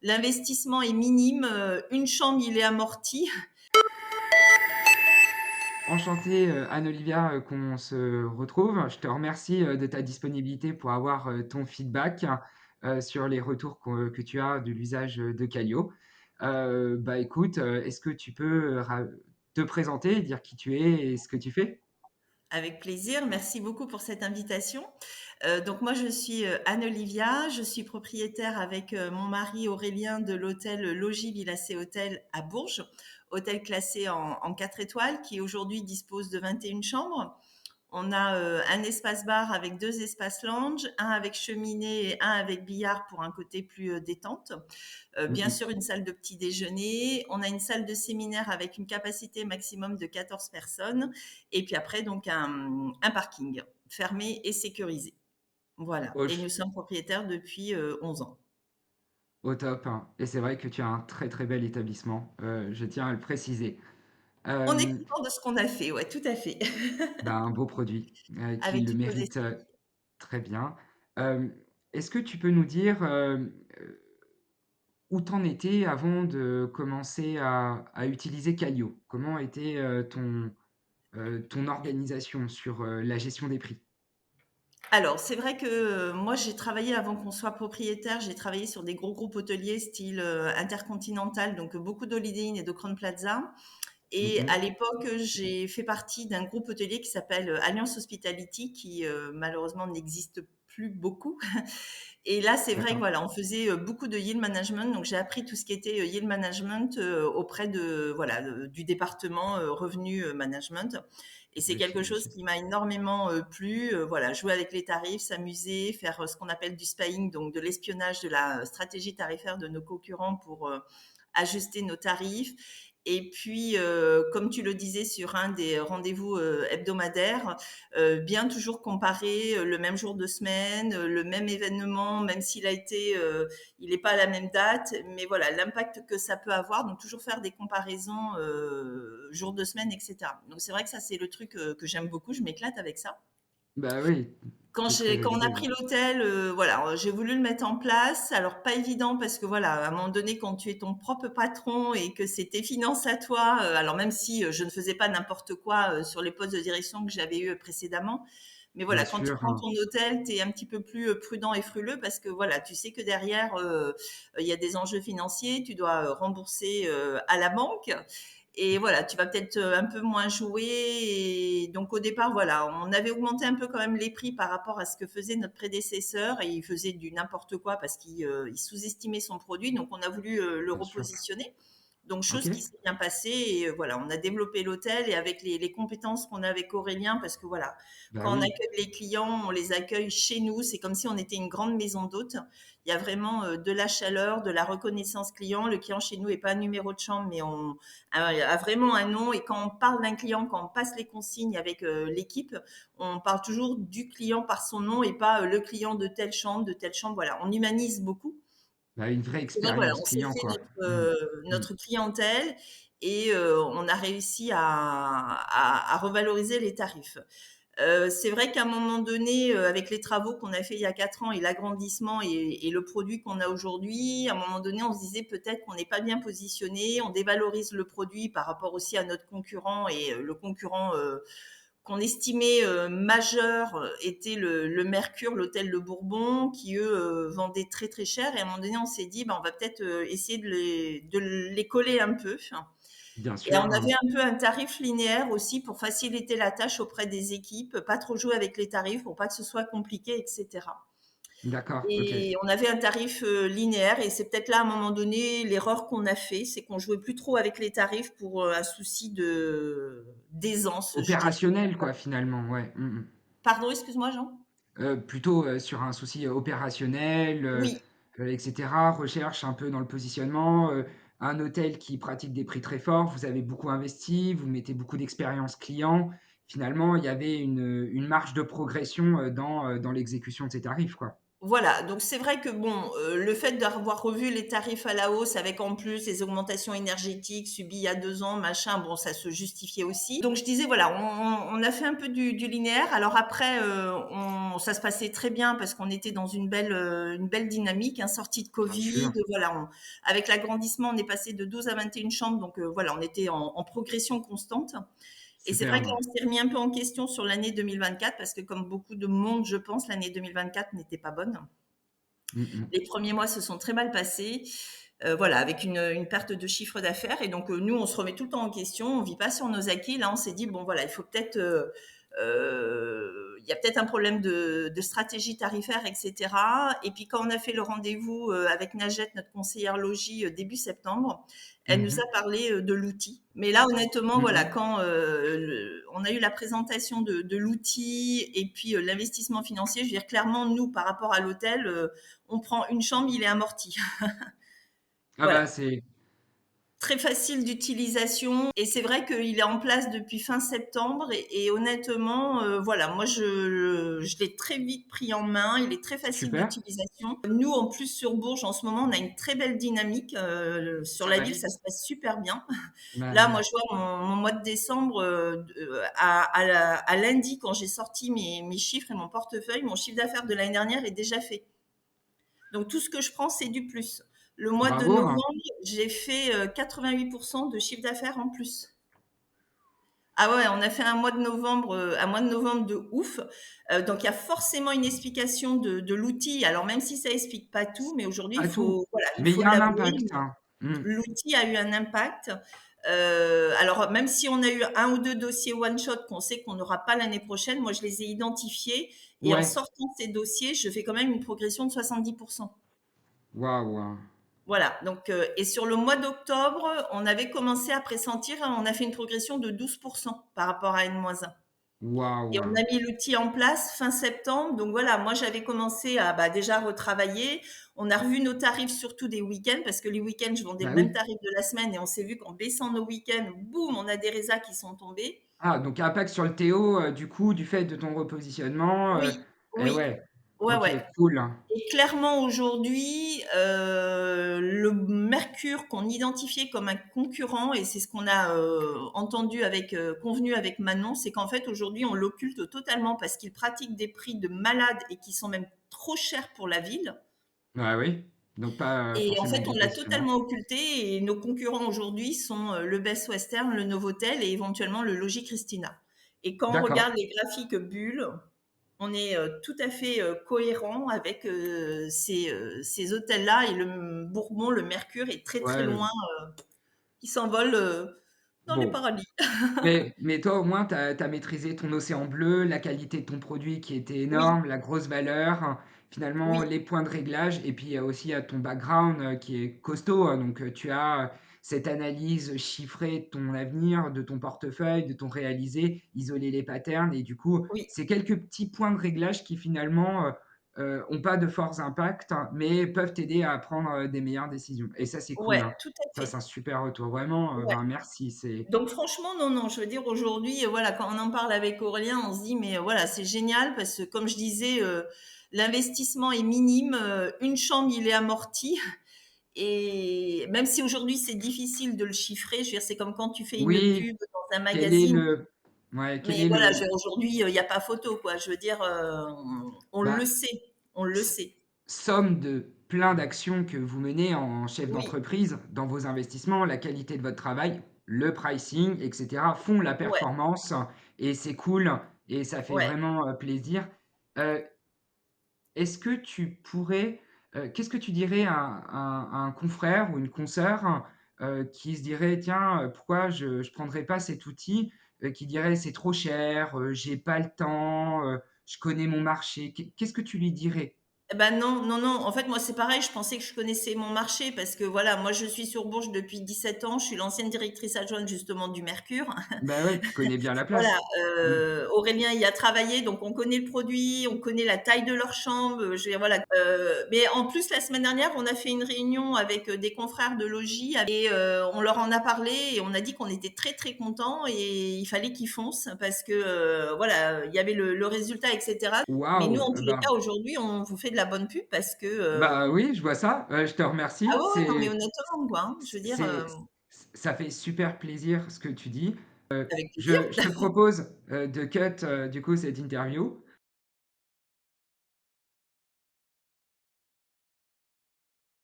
l'investissement est minime, une chambre, il est amorti. Enchanté, Anne-Olivia, qu'on se retrouve. Je te remercie, de ta disponibilité pour avoir, ton feedback, sur les retours que tu as de l'usage, de Qualio. Bah, écoute, est-ce que tu peux, te présenter, dire qui tu es et ce que tu fais? Avec plaisir, merci beaucoup pour cette invitation. Donc moi je suis, Anne Olivia, je suis propriétaire avec, mon mari Aurélien de l'hôtel Logis Villa C Hôtel à Bourges, hôtel classé en 4 étoiles qui aujourd'hui dispose de 21 chambres. On a un espace bar avec 2 espaces lounge, un avec cheminée et un avec billard pour un côté plus détente. Mmh Bien mh. sûr, une salle de petit déjeuner. On a une salle de séminaire avec une capacité maximum de 14 personnes. Et puis après, donc un parking fermé et sécurisé. Voilà. Au Et ch nous sommes propriétaires depuis 11 ans. Au top, hein, et c'est vrai que tu as un très, très bel établissement, je tiens à le préciser. On est Hem, content de ce qu'on a fait, ouais, tout à fait. Bah, un beau produit, qui Avec le toute mérite, modestie. très bien. Hem, Est-ce que tu peux nous dire, où tu en étais avant de commencer à utiliser Qualio? Comment était, ton organisation sur, la gestion des prix? Alors, c'est vrai que moi, j'ai travaillé avant qu'on soit propriétaire, j'ai travaillé sur des gros groupes hôteliers style Intercontinental, donc beaucoup d'Holiday Inn et de Crowne Plaza. Mmh Et mh. à l'époque, j'ai fait partie d'un groupe hôtelier qui s'appelle Alliance Hospitality, qui malheureusement n'existe plus beaucoup. Et là, c'est vrai que D'accord. voilà, on faisait beaucoup de yield management. Donc, j'ai appris tout ce qui était yield management auprès de voilà du département revenu management. Et c'est quelque chose J'imagine. qui m'a énormément plu. Voilà, jouer avec les tarifs, s'amuser, faire ce qu'on appelle du spying, donc de l'espionnage de la stratégie tarifaire de nos concurrents pour ajuster nos tarifs. Et puis, comme tu le disais sur un des rendez-vous hebdomadaires, bien toujours comparer le même jour de semaine, le même événement, même s'il a été, il n'est pas à la même date, mais voilà l'impact que ça peut avoir. Donc toujours faire des comparaisons jour de semaine, etc. Donc c'est vrai que ça c'est le truc que j'aime beaucoup. Je m'éclate avec ça. Bah, oui, c'est très Quand on a validé, pris hein. l'hôtel, voilà, j'ai voulu le mettre en place. Alors pas évident parce que voilà, à un moment donné, quand tu es ton propre patron et que c'est tes finances à toi, alors même si je ne faisais pas n'importe quoi sur les postes de direction que j'avais eu précédemment, mais Bien voilà, quand tu sûr, prends hein. ton hôtel, tu es un petit peu plus prudent et frileux parce que voilà, tu sais que derrière, il y a des enjeux financiers, tu dois rembourser à la banque. Et voilà, tu vas peut-être un peu moins jouer. Et donc au départ, voilà, on avait augmenté un peu quand même les prix par rapport à ce que faisait notre prédécesseur et il faisait du n'importe quoi parce qu'il il sous-estimait son produit. Donc on a voulu le Bien sûr. repositionner. Donc chose qui OK. s'est bien passée et voilà, on a développé l'hôtel et avec les compétences qu'on a avec Aurélien, parce que voilà, Bah, quand on oui. accueille les clients, on les accueille chez nous, c'est comme si on était une grande maison d'hôtes. Il y a vraiment de la chaleur, de la reconnaissance client. Le client chez nous est pas un numéro de chambre, mais on a vraiment un nom. Et quand on parle d'un client, quand on passe les consignes avec l'équipe, on parle toujours du client par son nom et pas le client de telle chambre, de telle chambre. Voilà, on humanise beaucoup. Bah, une vraie C'est vrai, voilà, expérience on s'est client, fait quoi. Mmh. Mmh. notre clientèle et on a réussi à revaloriser les tarifs. C'est vrai qu'à un moment donné, avec les travaux qu'on a fait il y a 4 ans et l'agrandissement et le produit qu'on a aujourd'hui, à un moment donné, on se disait peut-être qu'on n'est pas bien positionné, on dévalorise le produit par rapport aussi à notre concurrent et le concurrent qu'on estimait majeur était le Mercure, l'hôtel Le Bourbon, qui eux vendaient très très cher. Et à un moment donné, on s'est dit, bah, on va peut-être essayer de les coller un peu. Bien Et sûr, on avait hein. un peu un tarif linéaire aussi pour faciliter la tâche auprès des équipes, pas trop jouer avec les tarifs pour pas que ce soit compliqué, etc. D'accord, OK. Et on avait un tarif linéaire et c'est peut-être là à un moment donné l'erreur qu'on a fait, c'est qu'on jouait plus trop avec les tarifs pour un souci de d'aisance, je dirais. Opérationnel, quoi, finalement, ouais. Mmh mh. Pardon, excuse-moi, Jean. Plutôt, sur un souci, opérationnel, Oui, et cetera. Recherche un peu dans le positionnement, un hôtel qui pratique des prix très forts. Vous avez beaucoup investi, vous mettez beaucoup d'expérience client. Finalement, il y avait une marge de progression, dans l'exécution de ces tarifs, quoi. Voilà, donc c'est vrai que bon, le fait d'avoir revu les tarifs à la hausse avec en plus les augmentations énergétiques subies il y a 2 ans, machin, bon ça se justifiait aussi. Donc je disais voilà, on a fait un peu du linéaire. Alors après, on ça se passait très bien parce qu'on était dans une belle dynamique, hein, sortie de Bien sûr, Covid, voilà, avec l'agrandissement, on est passé de 12 à 21 chambres, donc voilà, on était en progression constante. Et c'est vrai que là, superbe. on s'est remis un peu en question sur l'année 2024 parce que comme beaucoup de monde, je pense, l'année 2024 n'était pas bonne. Mmh mh. Les premiers mois se sont très mal passés, voilà, avec une perte de chiffre d'affaires. Et donc, nous, on se remet tout le temps en question, on vit pas sur nos acquis. Là, on s'est dit, bon, voilà, il faut peut-être, il y a peut-être un problème de stratégie tarifaire, etc. Et puis, quand on a fait le rendez-vous avec Najette, notre conseillère logis, début septembre, elle nous Mmh. a parlé de l'outil. Mais là, honnêtement, Mmh voilà, mh. quand on a eu la présentation de l'outil et puis l'investissement financier, je veux dire clairement, nous, par rapport à l'hôtel, on prend une chambre, il est amorti. Ah bah, Voilà. c'est Très facile d'utilisation et c'est vrai qu'il est en place depuis fin septembre et honnêtement, voilà, moi je l'ai très vite pris en main. Il est très facile super. d'utilisation. Nous, en plus, sur Bourges, en ce moment, on a une très belle dynamique. Sur Ça la va ville, ça vite. se passe super bien. Bah Là, oui. moi, je vois mon mois de décembre, à lundi, quand j'ai sorti mes chiffres et mon portefeuille, mon chiffre d'affaires de l'année dernière est déjà fait. Donc tout ce que je prends, c'est du plus. Le mois de Bravo, hein. novembre, j'ai fait 88% de chiffre d'affaires en plus. Ah ouais, on a fait un mois de novembre de ouf. Donc il y a forcément une explication de l'outil. Alors même si ça explique pas tout, mais aujourd'hui Pas tout, voilà, il mais il faut y a un l'avouer, impact, hein. Mmh. l'outil a eu un impact. Alors même si on a eu un ou deux dossiers one shot qu'on sait qu'on n'aura pas l'année prochaine, moi je les ai identifiés et en Ouais. sortant ces dossiers, je fais quand même une progression de 70%. Waouh, hein. Voilà, donc et sur le mois d'octobre, on avait commencé à pressentir, on a fait une progression de 12% par rapport à N-1. Et Waouh, on hein. a mis l'outil en place fin septembre. Donc voilà, moi j'avais commencé à bah, déjà retravailler. On a revu nos tarifs surtout des week-ends parce que les week-ends, je vendais le Bah même oui. tarif de la semaine et on s'est vu qu'en baissant nos week-ends, boum, on a des résas qui sont tombés. Ah, donc impact sur le Théo, du coup, du fait de ton repositionnement, Oui, et oui, ouais. ouais, OK, ouais. cool. Et clairement aujourd'hui, le mercure qu'on identifiait comme un concurrent et c'est ce qu'on a, entendu avec, convenu avec Manon, c'est qu'en fait aujourd'hui on l'occulte totalement parce qu'il pratique des prix de malade et qui sont même trop chers pour la ville. Bah oui, donc pas, Et en forcément fait de on l'a repositionnement. totalement occulté et nos concurrents aujourd'hui sont, le Best Western, le Novotel et éventuellement le Logis Christina. Et quand on D'accord. regarde les graphiques bulles, on est tout à fait cohérent avec ces hôtels-là et le Bourbon, le Mercure est très très Ouais, loin, il s'envole dans les bon. paradis. Mais toi, au moins, tu as maîtrisé ton océan bleu, la qualité de ton produit qui était Oui, énorme, la grosse valeur, hein, finalement, oui, les points de réglage et puis il y a aussi, ton background, qui est costaud, hein, donc tu as, cette analyse chiffrée de ton avenir, de ton portefeuille, de ton réalisé, isoler les patterns et du coup, oui, c'est quelques petits points de réglage qui finalement, ont pas de forts impacts, hein, mais peuvent t'aider à prendre, des meilleures décisions et ça, c'est cool, ouais, hein. tout à Ça, c'est un fait. super retour. Vraiment, Ouais. ben, merci, c'est Donc franchement, non, non, je veux dire aujourd'hui, voilà, quand on en parle avec Aurélien, on se dit mais voilà, c'est génial parce que comme je disais, l'investissement est minime, une chambre, il est amorti. Et même si aujourd'hui c'est difficile de le chiffrer, je veux dire, c'est comme quand tu fais une oui. pub dans un Quel est magazine. le ouais, quel Mais est voilà, je veux le dire, aujourd'hui, il y a pas photo, quoi. Je veux dire, on le bah, sait, on le s sait. somme de plein d'actions que vous menez en chef Oui, d'entreprise dans vos investissements, la qualité de votre travail, le pricing et cetera font la ouais, performance et c'est cool et ça fait ouais. vraiment, plaisir. Heu, est-ce que tu pourrais, qu'est-ce que tu dirais à un confrère ou une consoeur, qui se dirait: «Tiens, pourquoi je prendrais pas cet outil?» Qui dirait: «C'est trop cher, j'ai pas le temps, je connais mon marché». Qu'est-ce que tu lui dirais? Eh ben non, non, non. En fait, moi, c'est pareil. Je pensais que je connaissais mon marché parce que voilà, moi, je suis sur Bourges depuis 17 ans. Je suis l'ancienne directrice adjointe justement du Mercure. Bah, ouais, tu connais bien la Voilà, place. Mmh. Aurélien y a travaillé, donc on connaît le produit, on connaît la taille de leur chambre, je veux dire voilà, mais en plus la semaine dernière, on a fait une réunion avec, des confrères de logis et on leur en a parlé et on a dit qu'on était très, très contents et il fallait qu'ils foncent parce que, voilà, il y avait le résultat et cetera. Mais nous, Waouh! en tous les Bah cas, aujourd'hui, on vous fait de la bonne pub parce que, Bah, oui, je vois ça, je te ah remercie. ouais, ouais, non mais honnêtement quoi, hein. Je veux dire, C'est ça fait super plaisir ce que tu dis. avec plaisir. Je te propose, de cut, du coup cette interview